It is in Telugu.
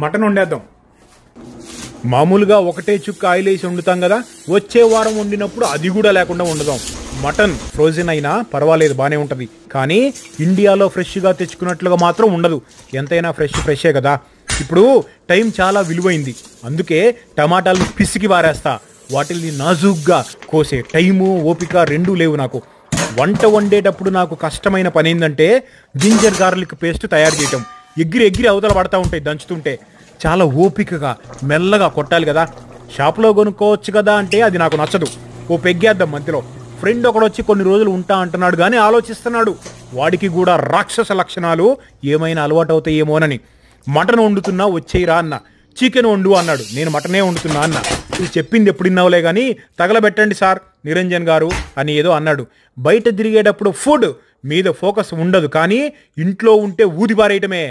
మటన్ వండేద్దాం. మామూలుగా ఒకటే చుక్క ఆయిల్ వేసి వండుతాం కదా, వచ్చే వారం వండినప్పుడు అది కూడా లేకుండా వండుదాం. మటన్ ఫ్రోజన్ అయినా పర్వాలేదు, బాగానే ఉంటుంది. కానీ ఇండియాలో ఫ్రెష్గా తెచ్చుకున్నట్లుగా మాత్రం ఉండదు. ఎంతైనా ఫ్రెషే కదా. ఇప్పుడు టైం చాలా విలువైంది, అందుకే టమాటాలను పిసికి వారేస్తా. వాటిని నాజూగ్గా కోసే టైము ఓపిక రెండూ లేవు నాకు. వంట వండేటప్పుడు నాకు కష్టమైన పని ఏంటంటే జింజర్ గార్లిక్ పేస్ట్ తయారు చేయటం. ఎగిరి అవతల పడతా ఉంటాయి దంచుతుంటే. చాలా ఓపికగా మెల్లగా కొట్టాలి కదా. షాప్లో కొనుక్కోవచ్చు కదా అంటే అది నాకు నచ్చదు. ఓ పెగ్గేద్దాం మధ్యలో. ఫ్రెండ్ ఒకడొచ్చి కొన్ని రోజులు ఉంటా అంటున్నాడు కానీ ఆలోచిస్తున్నాడు. వాడికి కూడా రాక్షస లక్షణాలు ఏమైనా అలవాటు అవుతాయేమోనని. మటన్ వండుతున్నా వచ్చేయిరా అన్న. చికెన్ వండు అన్నాడు. నేను మటనే వండుతున్నా అన్న. ఇది చెప్పింది ఎప్పుడు విన్నావులే కానీ తగలబెట్టండి సార్ నిరంజన్ గారు అని ఏదో అన్నాడు. బయట తిరిగేటప్పుడు ఫుడ్ మీద ఫోకస్ ఉండదు, కానీ ఇంట్లో ఉంటే ఊది పారేయటమే.